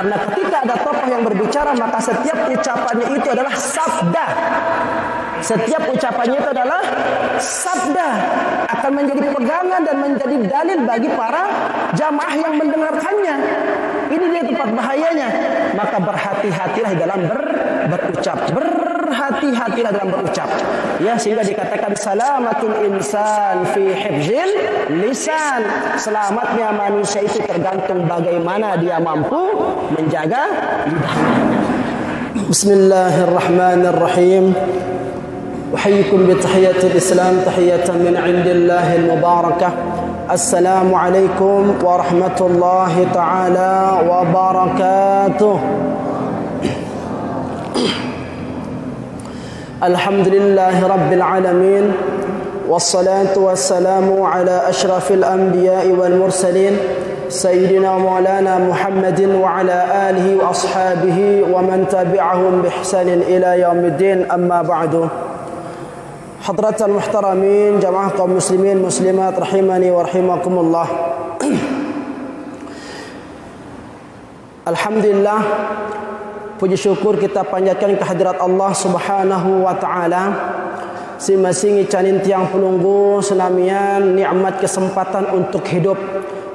Karena ketika ada tokoh yang berbicara, maka setiap ucapannya itu adalah sabda. Setiap ucapannya itu adalah sabda, akan menjadi pegangan dan menjadi dalil bagi para jamaah yang mendengarkannya. Ini dia tempat bahayanya. Maka berhati-hatilah dalam berucap. Berhati-hatilah dalam berucap. Ya, sehingga dikatakan salamatul insan fi hifzil lisan. Selamatnya manusia itu tergantung bagaimana dia mampu menjaga lidahnya. Bismillahirrahmanirrahim. أحييكم بتحية الإسلام تحية من عند الله المباركة السلام عليكم ورحمة الله تعالى وبركاته الحمد لله رب العالمين والصلاة والسلام على أشرف الأنبياء والمرسلين سيدنا مولانا محمد وعلى آله وأصحابه ومن تبعهم بإحسان إلى يوم الدين أما بعد Hadratal muhtaramin, jamaah kaum muslimin muslimat rahimani wa rahimakumullah. Alhamdulillah, puji syukur kita panjatkan kehadirat Allah Subhanahu wa taala. Masing-masing canin tiang pelunggu senamian nikmat kesempatan untuk hidup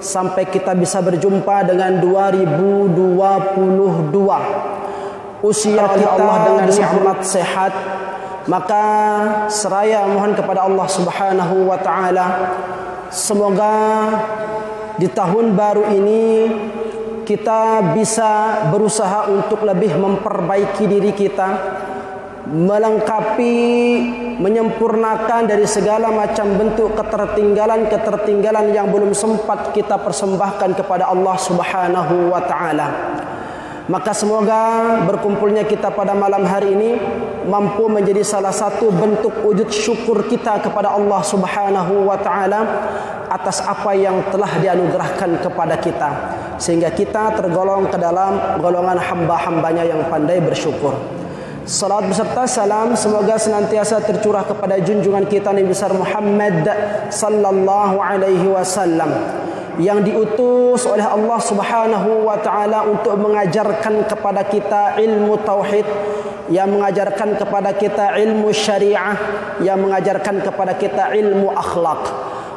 sampai kita bisa berjumpa dengan 2022. Usia kita dengan nikmat sehat. Maka seraya mohon kepada Allah Subhanahu wa taala, semoga di tahun baru ini kita bisa berusaha untuk lebih memperbaiki diri kita, melengkapi, menyempurnakan dari segala macam bentuk ketertinggalan yang belum sempat kita persembahkan kepada Allah Subhanahu wa taala. Maka semoga berkumpulnya kita pada malam hari ini mampu menjadi salah satu bentuk wujud syukur kita kepada Allah Subhanahu wa taala atas apa yang telah dianugerahkan kepada kita, sehingga kita tergolong ke dalam golongan hamba-hambanya yang pandai bersyukur. Salat beserta salam semoga senantiasa tercurah kepada junjungan kita Nabi besar Muhammad sallallahu alaihi wasallam, yang diutus oleh Allah Subhanahu wa taala untuk mengajarkan kepada kita ilmu tauhid, yang mengajarkan kepada kita ilmu syariah, yang mengajarkan kepada kita ilmu akhlak.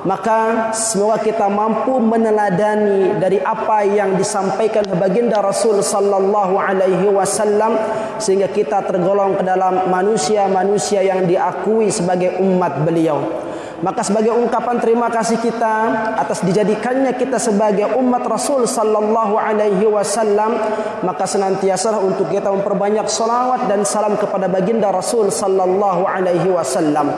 Maka semoga kita mampu meneladani dari apa yang disampaikan baginda Rasul sallallahu alaihi wasallam, sehingga kita tergolong ke dalam manusia-manusia yang diakui sebagai umat beliau. Maka sebagai ungkapan terima kasih kita atas dijadikannya kita sebagai umat Rasul sallallahu alaihi wasallam, maka senantiasa untuk kita memperbanyak salawat dan salam kepada baginda Rasul sallallahu alaihi wasallam.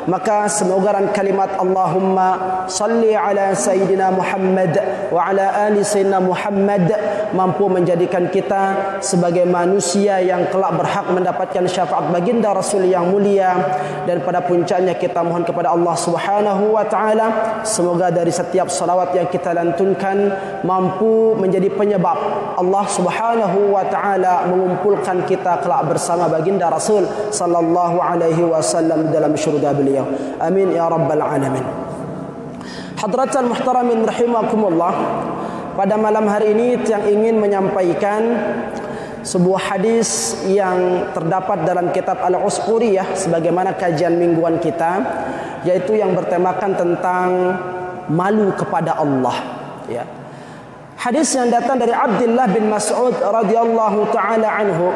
Maka semoga kalimat Allahumma salli ala Sayyidina Muhammad wa ala ali Sayyidina Muhammad mampu menjadikan kita sebagai manusia yang kelak berhak mendapatkan syafaat baginda Rasul yang mulia. Dan pada puncaknya kita mohon kepada Allah Subhanahu wa taala, semoga dari setiap salawat yang kita lantunkan mampu menjadi penyebab Allah Subhanahu wa taala mengumpulkan kita kelak bersama baginda Rasul sallallahu alaihi wasallam dalam syurga beliau. Amin ya rabbal alamin. Hadratal muhtaramin rahimakumullah, pada malam hari ini yang ingin menyampaikan sebuah hadis yang terdapat dalam kitab Al-Usquriyah sebagaimana kajian mingguan kita, yaitu yang bertemakan tentang malu kepada Allah, ya. Hadis yang datang dari Abdullah bin Mas'ud radhiyallahu taala anhu,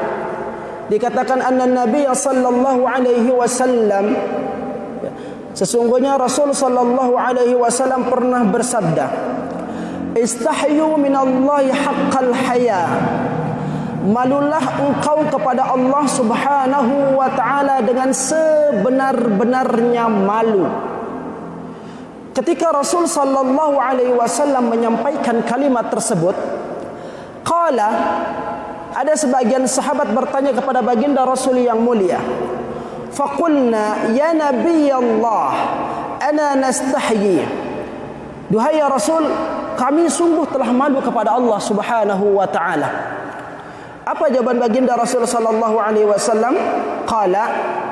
dikatakan anna Nabi sallallahu alaihi wasallam, sesungguhnya Rasul sallallahu alaihi wasallam pernah bersabda, istahyu minallahi haqqal haya, malulah engkau kepada Allah Subhanahu wa taala dengan sebenar-benarnya malu. Ketika Rasul sallallahu alaihi wasallam menyampaikan kalimat tersebut, qala, ada sebagian sahabat bertanya kepada baginda Rasul yang mulia, faqulna ya Nabi Allah ana nastahyi, duhai ya Rasul, kami sungguh telah malu kepada Allah Subhanahu wa taala. Apa jawaban baginda Rasul sallallahu alaihi wasallam? Qala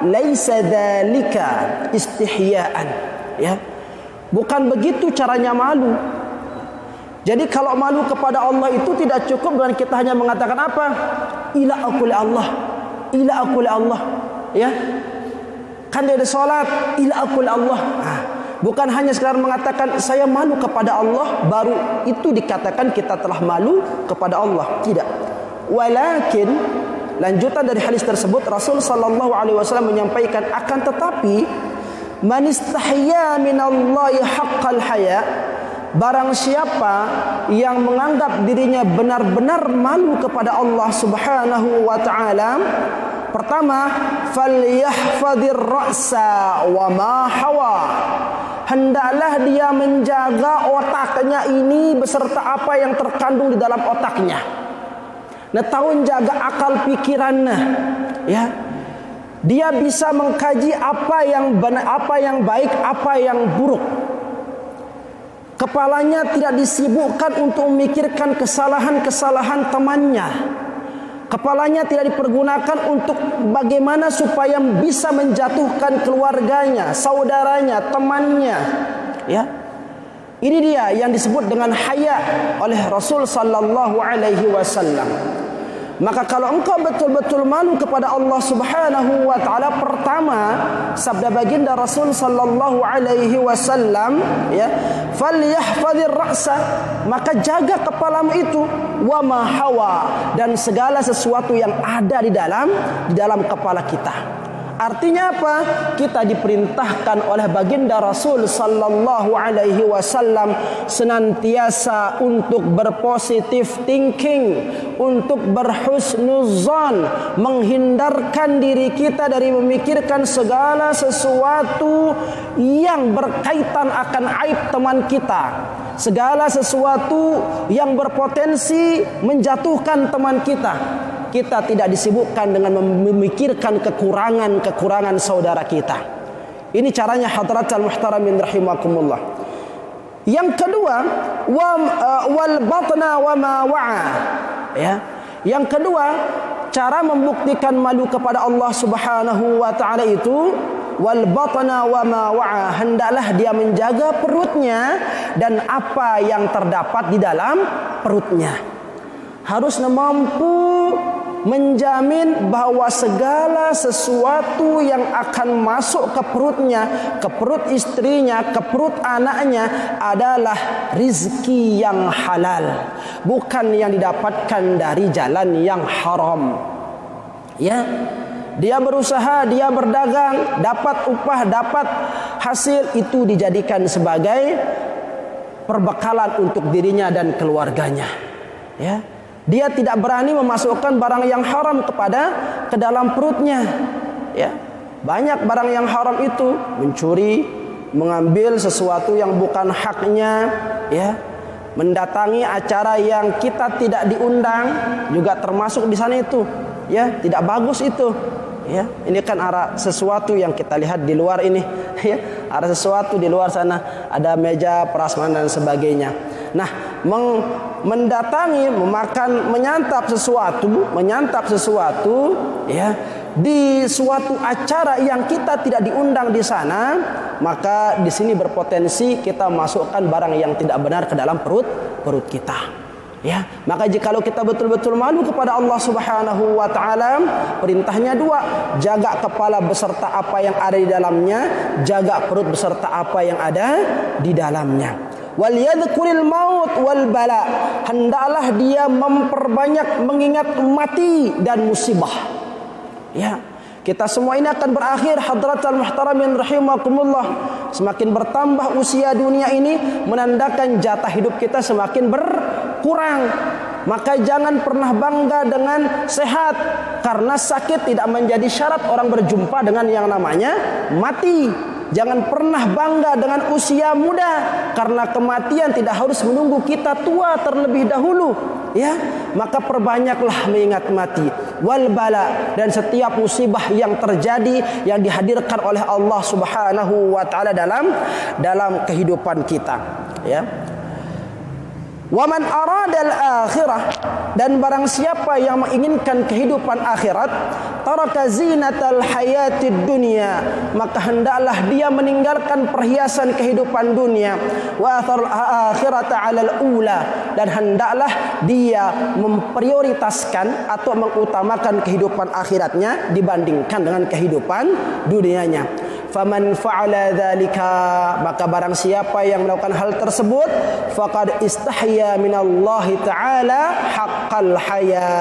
laisa dzalika istihya'an, ya. Bukan begitu caranya malu. Jadi kalau malu kepada Allah itu tidak cukup dengan kita hanya mengatakan apa? Ila aku li Allah, ila aku li Allah, ya. Kan dia ada salat, ila aku li Allah. Bukan hanya sekedar mengatakan saya malu kepada Allah, baru itu dikatakan kita telah malu kepada Allah. Tidak. Walakin lanjutan dari hadis tersebut, Rasul sallallahu alaihi wasallam menyampaikan, akan tetapi man istahya minallahi haqqal haya, barang siapa yang menganggap dirinya benar-benar malu kepada Allah Subhanahu wa taala, pertama, falyahfadhir ra'sa wa ma hawa, hendaklah dia menjaga otaknya ini beserta apa yang terkandung di dalam otaknya. Nah, tahun jaga akal pikirannya, ya. Dia bisa mengkaji apa yang benar, apa yang baik, apa yang buruk. Kepalanya tidak disibukkan untuk memikirkan kesalahan-kesalahan temannya. Kepalanya tidak dipergunakan untuk bagaimana supaya bisa menjatuhkan keluarganya, saudaranya, temannya, ya. Ini dia yang disebut dengan haya oleh Rasul sallallahu alaihi wasallam. Maka kalau engkau betul-betul malu kepada Allah Subhanahu wa taala, pertama sabda baginda Rasul sallallahu alaihi wasallam, ya, falyahfadhir ra'sa, maka jaga kepalamu itu, wa ma hawa, dan segala sesuatu yang ada di dalam kepala kita. Artinya apa? Kita diperintahkan oleh baginda Rasul sallallahu alaihi wasallam senantiasa untuk berpositif thinking, untuk berhusnuzan, menghindarkan diri kita dari memikirkan segala sesuatu yang berkaitan akan aib teman kita, segala sesuatu yang berpotensi menjatuhkan teman kita. Kita tidak disibukkan dengan memikirkan kekurangan saudara kita. Ini caranya hadratal muhtaramin rahimakumullah. Yang kedua, wal batna wa ma wa'a, ya. Yang kedua, cara membuktikan malu kepada Allah Subhanahu wa taala itu, wal batna wa ma wa'a, hendaklah dia menjaga perutnya dan apa yang terdapat di dalam perutnya. Harus mampu menjamin bahwa segala sesuatu yang akan masuk ke perutnya, ke perut istrinya, ke perut anaknya adalah rizki yang halal, bukan yang didapatkan dari jalan yang haram. Ya, dia berusaha, dia berdagang, dapat upah, dapat hasil, itu dijadikan sebagai perbekalan untuk dirinya dan keluarganya. Ya. Dia tidak berani memasukkan barang yang haram ke dalam perutnya. Ya. Banyak barang yang haram itu mencuri, mengambil sesuatu yang bukan haknya, ya. Mendatangi acara yang kita tidak diundang juga termasuk di sana itu. Ya, tidak bagus itu. Ya, ini kan ada sesuatu yang kita lihat di luar ini, ya. Ada sesuatu di luar sana, ada meja prasmanan dan sebagainya. Nah, mendatangi, memakan, menyantap sesuatu, ya, di suatu acara yang kita tidak diundang di sana, maka di sini berpotensi kita masukkan barang yang tidak benar ke dalam perut kita. Ya, maka jikalau kita betul-betul malu kepada Allah Subhanahu wa taala, perintahnya dua, jaga kepala beserta apa yang ada di dalamnya, jaga perut beserta apa yang ada di dalamnya. Wal yadhkuril maut wal bala, hendaklah dia memperbanyak mengingat mati dan musibah. Ya, kita semua ini akan berakhir, hadratal muhtaramin rahimakumullah. Semakin bertambah usia dunia ini menandakan jatah hidup kita semakin berkurang. Maka jangan pernah bangga dengan sehat, karena sakit tidak menjadi syarat orang berjumpa dengan yang namanya mati. Jangan pernah bangga dengan usia muda, karena kematian tidak harus menunggu kita tua terlebih dahulu. Ya, maka perbanyaklah mengingat mati, wal bala, dan setiap musibah yang terjadi yang dihadirkan oleh Allah Subhanahu wa taala dalam kehidupan kita. Ya. Wa man aradal akhirah, dan barang siapa yang menginginkan kehidupan akhirat, taraka zinatal hayatid dunya, maka hendaklah dia meninggalkan perhiasan kehidupan dunia, wa athar akhirata 'alal ula, dan hendaklah dia memprioritaskan atau mengutamakan kehidupan akhiratnya dibandingkan dengan kehidupan dunianya. Faman fa'ala dzalika, maka barang siapa yang melakukan hal tersebut, faqad istahya minallahi ta'ala haqqal haya,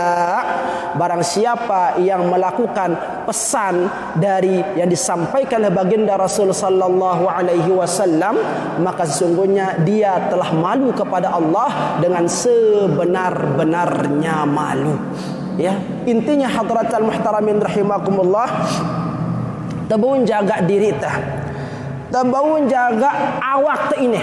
barang siapa yang melakukan pesan dari yang disampaikan oleh baginda Rasul sallallahu alaihi wasallam, maka sesungguhnya dia telah malu kepada Allah dengan sebenar-benarnya malu. Ya, intinya hadratal muhtaramin rahimakumullah, tabun jaga diri tah, tabun jaga awak tah ini,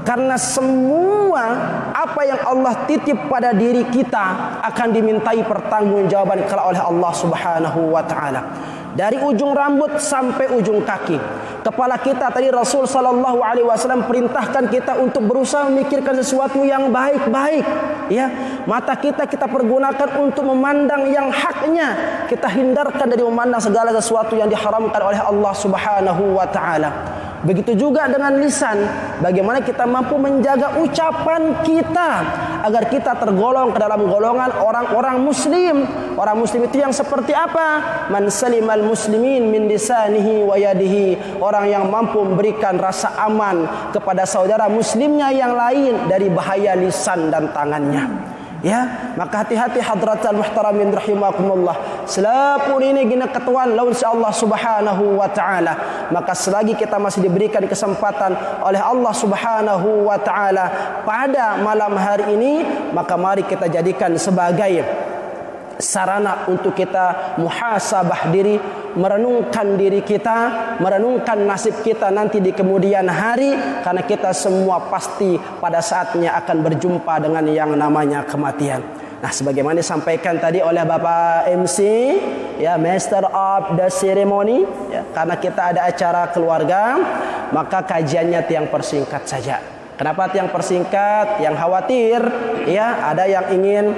karena semua apa yang Allah titip pada diri kita akan dimintai pertanggungjawaban kelak oleh Allah Subhanahu wa taala. Dari ujung rambut sampai ujung kaki. Kepala kita tadi Rasul sallallahu alaihi wasallam perintahkan kita untuk berusaha memikirkan sesuatu yang baik-baik, ya. Mata kita pergunakan untuk memandang yang haknya. Kita hindarkan dari memandang segala sesuatu yang diharamkan oleh Allah Subhanahu wa taala. Begitu juga dengan lisan, bagaimana kita mampu menjaga ucapan kita agar kita tergolong ke dalam golongan orang-orang muslim. Orang muslim itu yang seperti apa? Man salimal muslimin min lisanihi wa yadihi, orang yang mampu memberikan rasa aman kepada saudara muslimnya yang lain dari bahaya lisan dan tangannya. Ya, maka hati-hati hadratal muhtaramin rahimakumullah. Selapun ini gina ketuan lawan si Allah Subhanahu wa taala, maka selagi kita masih diberikan kesempatan oleh Allah Subhanahu wa taala pada malam hari ini, maka mari kita jadikan sebagai sarana untuk kita muhasabah diri, merenungkan diri kita, merenungkan nasib kita nanti di kemudian hari, karena kita semua pasti pada saatnya akan berjumpa dengan yang namanya kematian. Nah, sebagaimana disampaikan tadi oleh Bapak MC, ya, Master of the Ceremony, ya, karena kita ada acara keluarga, maka kajiannya tiang persingkat saja. Kenapa tiang persingkat? Yang khawatir, ya, ada yang ingin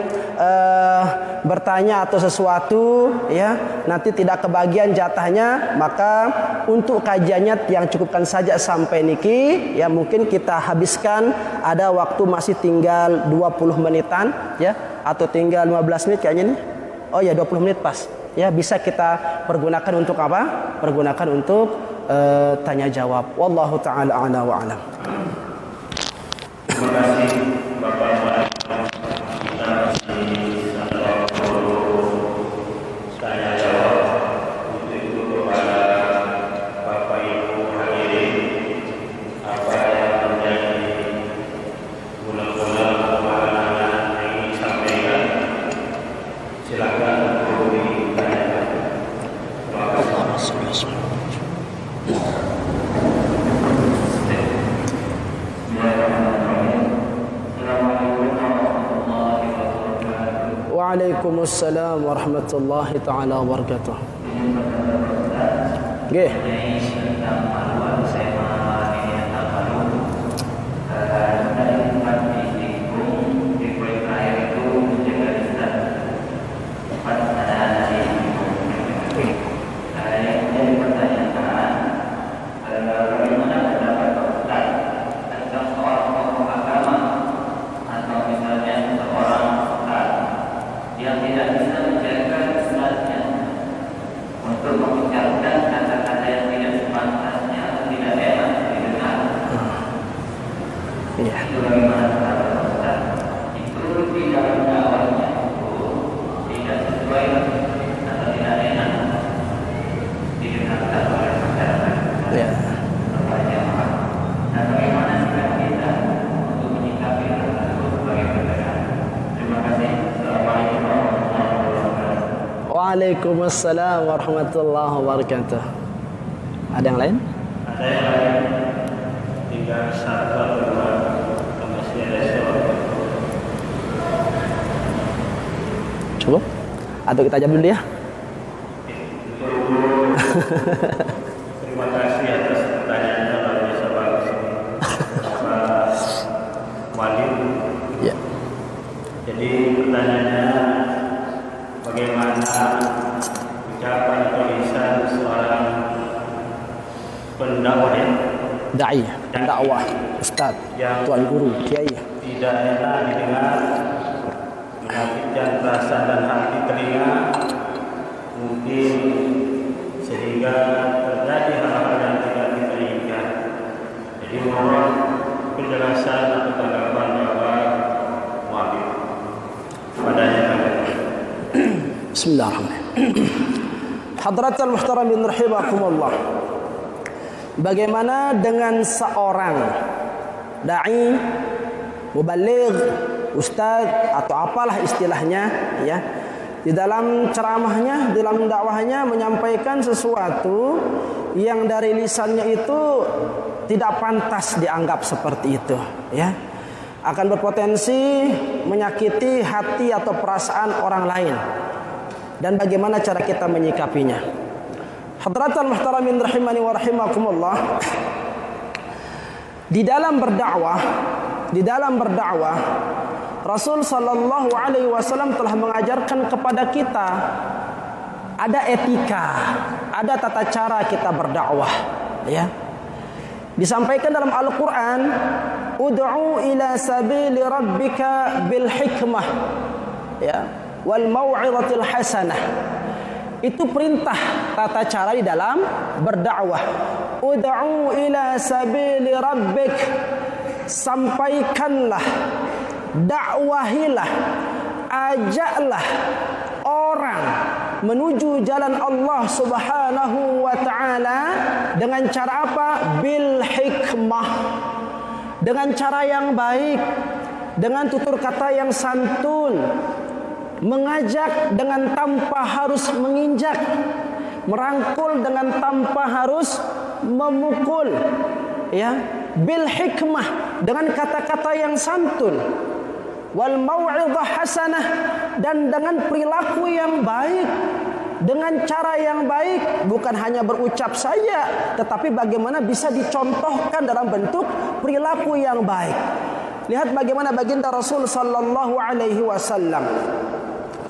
bertanya atau sesuatu, ya, nanti tidak kebagian jatahnya, maka untuk kajiannya yang cukupkan saja sampai niki, ya, mungkin kita habiskan, ada waktu masih tinggal 20 menitan, ya, atau tinggal 15 menit kayaknya nih. Oh ya, 20 menit pas. Ya, bisa kita pergunakan untuk apa? Pergunakan untuk tanya jawab. Wallahu taala a'la wa a'lam. Terima kasih Bapak. Kita masih tanya jawab untuk itu kepada Bapak Ibu hadirin, apa yang menjadi guna-guna pemahaman yang ingin disampaikan, silakan untuk ditanyakan. Terima kasih. Waalaikumsalam warahmatullahi taala wabarakatuh. Nggih. Waalaikumsalam warahmatullahi wabarakatuh. Ada yang lain? Ada yang lain. Tinggal satu atau dua. Masih ada soal. Cukup? Atau kita jawab dulu ya? Terima kasih atas pertanyaannya, luar biasa bagus. Pak Wali dai, pendakwah, ustaz, tuan guru, kiai. Tidak enak didengar, menyakitkan perasaan dan hati telinga, mungkin sehingga terjadi hal-hal yang tidak kita inginkan. Jadi mohon penjelasan atau tanggapan Bapak Muhabib padanya. Bismillahirrahmanirrahim. Hadratul muhtaramin rahimakumullah. Bagaimana dengan seorang dai, mubaligh, ustaz atau apalah istilahnya, ya, di dalam ceramahnya, di dalam dakwahnya menyampaikan sesuatu yang dari lisannya itu tidak pantas dianggap seperti itu, ya, akan berpotensi menyakiti hati atau perasaan orang lain. Dan bagaimana cara kita menyikapinya? Hadratul muhtaramin rahimani wa rahimakumullah. Di dalam berdakwah, Rasul sallallahu alaihi wasallam telah mengajarkan kepada kita ada etika, ada tata cara kita berdakwah, ya. Disampaikan dalam Al-Qur'an, ud'u ila sabili rabbika bil hikmah, ya, wal mau'izatil hasanah. Itu perintah tata cara di dalam berdakwah. Ud'u ila sabili rabbik, sampaikanlah, dakwahilah, ajaklah orang menuju jalan Allah Subhanahu wa taala dengan cara apa? Bil hikmah. Dengan cara yang baik, dengan tutur kata yang santun. Mengajak dengan tanpa harus menginjak, merangkul dengan tanpa harus memukul, ya, bil hikmah, dengan kata-kata yang santun, wal mau'izah hasanah, dan dengan perilaku yang baik, dengan cara yang baik, bukan hanya berucap saja, tetapi bagaimana bisa dicontohkan dalam bentuk perilaku yang baik. Lihat bagaimana baginda Rasul sallallahu alaihi wasallam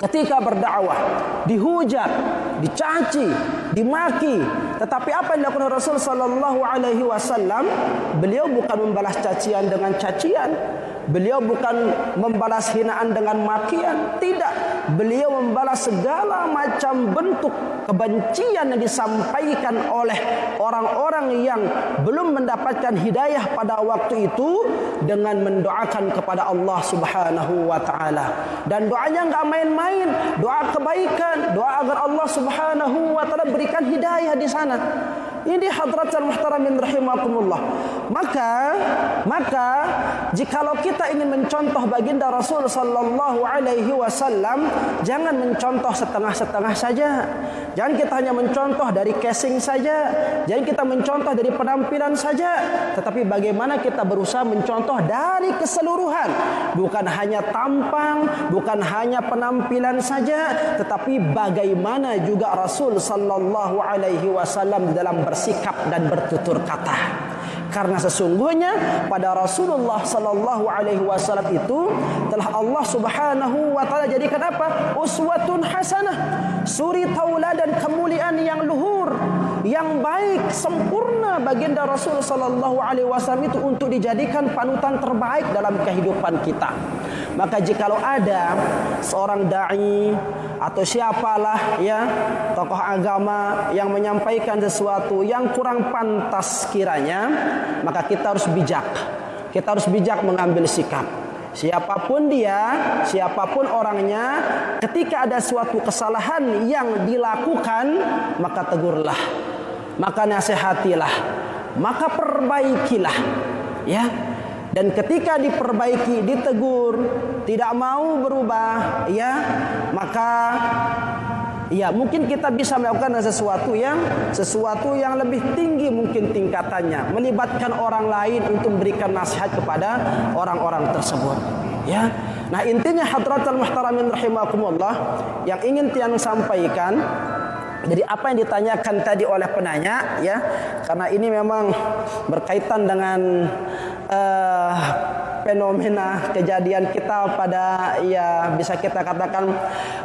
ketika berdakwah, dihujat, dicaci, dimaki, tetapi apa yang dilakukan Rasul sallallahu alaihi wasallam? Beliau bukan membalas cacian dengan cacian, beliau bukan membalas hinaan dengan makian, tidak. Beliau membalas segala macam bentuk kebencian yang disampaikan oleh orang-orang yang belum mendapatkan hidayah pada waktu itu dengan mendoakan kepada Allah Subhanahu wa taala. Dan doanya enggak main-main, doa kebaikan, doa agar Allah Subhanahu wa taala berikan hidayah di sana. Ini hadratul muhtaramin rahimakumullah. Maka jikalau kita ingin mencontoh baginda Rasul sallallahu alaihi wasallam, jangan mencontoh setengah-setengah saja. Jangan kita hanya mencontoh dari casing saja, jangan kita mencontoh dari penampilan saja, tetapi bagaimana kita berusaha mencontoh dari keseluruhan, bukan hanya tampang, bukan hanya penampilan saja, tetapi bagaimana juga Rasul sallallahu alaihi wasallam di dalam bersikap dan bertutur kata. Karena sesungguhnya pada Rasulullah sallallahu alaihi wasallam itu telah Allah Subhanahu wa taala jadikan apa? Uswatun hasanah, suri tauladan kemuliaan yang luhur, yang baik, sempurna baginda Rasul sallallahu alaihi wasallam itu untuk dijadikan panutan terbaik dalam kehidupan kita. Maka jikalau ada seorang dai atau siapalah, ya, tokoh agama yang menyampaikan sesuatu yang kurang pantas kiranya, maka kita harus bijak. Kita harus bijak mengambil sikap. Siapapun dia, siapapun orangnya, ketika ada suatu kesalahan yang dilakukan, maka tegurlah, maka nasihatilah, maka perbaikilah, ya. Dan ketika diperbaiki, ditegur, tidak mau berubah, ya, maka ya mungkin kita bisa melakukan sesuatu yang lebih tinggi mungkin tingkatannya, melibatkan orang lain untuk memberikan nasihat kepada orang-orang tersebut, ya. Nah, intinya hadratul muhtaramin rahimakumullah yang ingin tiang sampaikan. Jadi apa yang ditanyakan tadi oleh penanya, ya, karena ini memang berkaitan dengan fenomena kejadian kita pada ya bisa kita katakan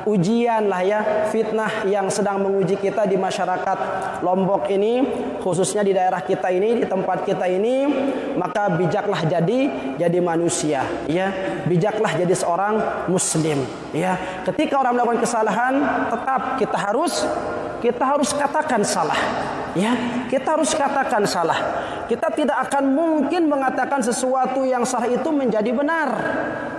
ujian lah ya, fitnah yang sedang menguji kita di masyarakat Lombok ini, khususnya di daerah kita ini, di tempat kita ini. Maka bijaklah jadi manusia ya, bijaklah jadi seorang muslim ya. Ketika orang melakukan kesalahan, tetap kita harus katakan salah ya, kita harus katakan salah. Kita tidak akan mungkin mengatakan sesuatu yang salah itu menjadi benar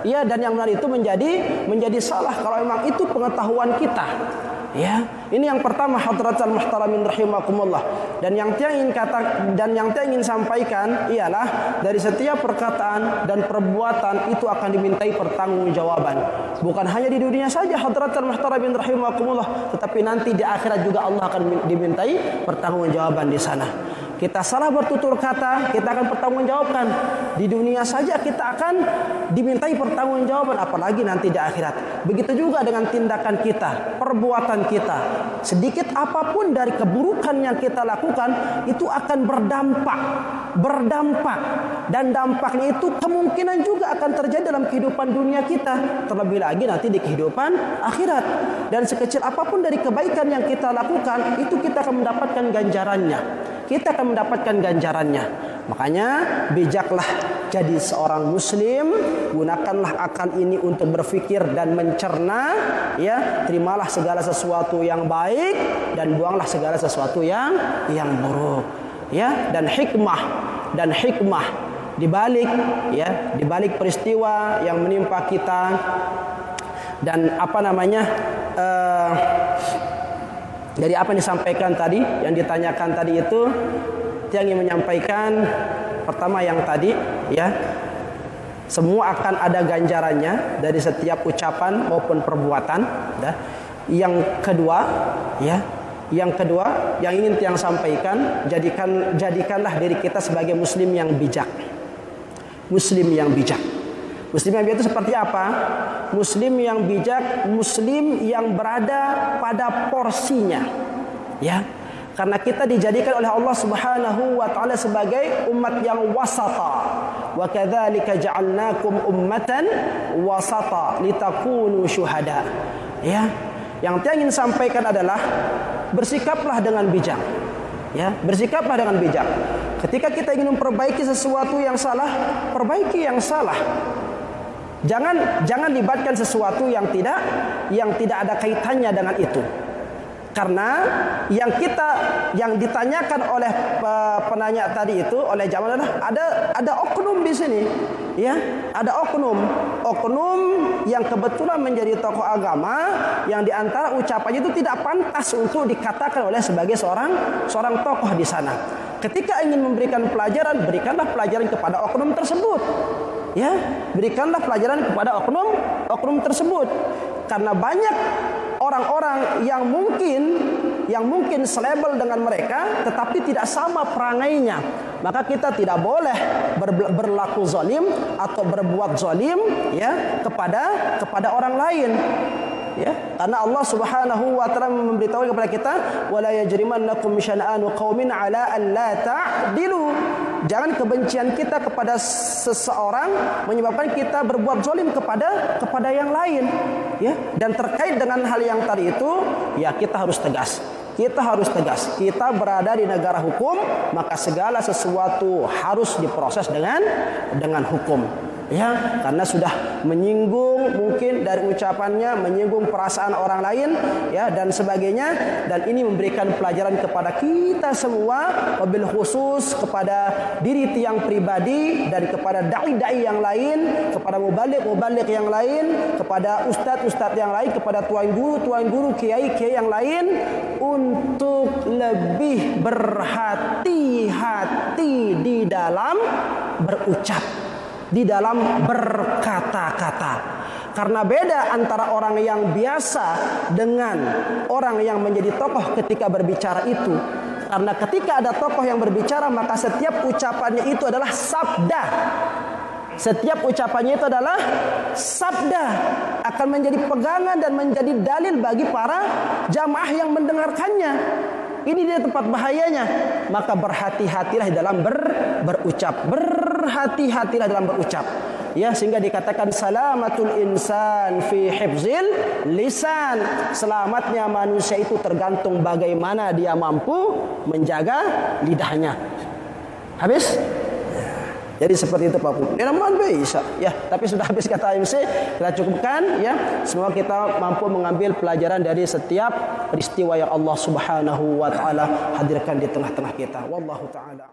ya, dan yang benar itu menjadi salah kalau memang itu pengetahuan kita ya. Ini yang pertama, hadratul muhtaramin rahimakumullah. Dan yang saya ingin sampaikan ialah dari setiap perkataan dan perbuatan itu akan dimintai pertanggungjawaban. Bukan hanya di dunia saja hadratul muhtaramin rahimakumullah, tetapi nanti di akhirat juga Allah akan dimintai pertanggungjawaban di sana. Kita salah bertutur kata, kita akan pertanggungjawabkan. Di dunia saja kita akan dimintai pertanggungjawaban, apalagi nanti di akhirat. Begitu juga dengan tindakan kita, perbuatan kita. Sedikit apapun dari keburukan yang kita lakukan, itu akan berdampak. Dan dampaknya itu kemungkinan juga akan terjadi dalam kehidupan dunia kita. Terlebih lagi nanti di kehidupan akhirat. Dan sekecil apapun dari kebaikan yang kita lakukan, itu kita akan mendapatkan ganjarannya. Kita akan mendapatkan ganjarannya. Makanya bijaklah jadi seorang muslim, gunakanlah akal ini untuk berfikir dan mencerna ya. Terimalah segala sesuatu yang baik dan buanglah segala sesuatu yang buruk ya. Dan hikmah di balik peristiwa yang menimpa kita, dan dari apa yang disampaikan tadi, yang ditanyakan tadi itu, yang ingin menyampaikan pertama yang tadi ya, semua akan ada ganjarannya dari setiap ucapan maupun perbuatan. Yang kedua yang ingin tiang sampaikan, jadikanlah diri kita sebagai muslim yang bijak. Muslim yang bijak itu seperti apa? Muslim yang bijak, muslim yang berada pada porsinya ya. Karena kita dijadikan oleh Allah Subhanahu wa taala sebagai umat yang wasata. Wa kadzalika ja'alnakum ummatan wasata litakunu syuhada. Ya. Yang saya ingin sampaikan adalah bersikaplah dengan bijak. Ya, bersikaplah dengan bijak. Ketika kita ingin memperbaiki sesuatu yang salah, perbaiki yang salah. Jangan libatkan sesuatu yang tidak ada kaitannya dengan itu. Karena yang ditanyakan oleh penanya tadi itu, oleh jamaah, ada oknum di sini, ya, ada oknum yang kebetulan menjadi tokoh agama, yang diantara ucapannya itu tidak pantas untuk dikatakan oleh sebagai seorang tokoh di sana. Ketika ingin memberikan pelajaran, berikanlah pelajaran kepada oknum tersebut. Ya, berikanlah pelajaran kepada oknum tersebut. Karena banyak orang-orang yang mungkin selebel dengan mereka tetapi tidak sama perangainya. Maka kita tidak boleh berlaku zalim atau berbuat zalim ya kepada orang lain. Ya, karena Allah Subhanahu wa taala memberitahu kepada kita, wala yajrimannakum syana'anu qaumin ala an la ta'dilu. Jangan kebencian kita kepada seseorang menyebabkan kita berbuat zalim kepada yang lain, ya. Dan terkait dengan hal yang tadi itu, ya kita harus tegas. Kita berada di negara hukum, maka segala sesuatu harus diproses dengan hukum. Ya, karena sudah menyinggung mungkin dari ucapannya, menyinggung perasaan orang lain, ya, dan sebagainya. Dan ini memberikan pelajaran kepada kita semua, wabil khusus kepada diri tiang pribadi dan kepada dai-dai yang lain, kepada mubalik yang lain, kepada ustadz yang lain, kepada tuan guru, kiai yang lain, untuk lebih berhati-hati di dalam berucap, di dalam berkata-kata. Karena beda antara orang yang biasa dengan orang yang menjadi tokoh ketika berbicara itu. Karena ketika ada tokoh yang berbicara, maka setiap ucapannya itu adalah sabda. Setiap ucapannya itu adalah sabda, akan menjadi pegangan dan menjadi dalil bagi para jamaah yang mendengarkannya. Ini dia tempat bahayanya. Maka berhati-hatilah dalam berucap. Berhati-hatilah dalam berucap. Ya, sehingga dikatakan salamatul insan fi hifzil lisan. Selamatnya manusia itu tergantung bagaimana dia mampu menjaga lidahnya. Habis? Jadi seperti itu Pak Putri. Namun bisa. Ya, tapi sudah habis kata MC, kita cukupkan ya. Semoga kita mampu mengambil pelajaran dari setiap peristiwa yang Allah Subhanahu wa taala hadirkan di tengah-tengah kita. Wallahu taala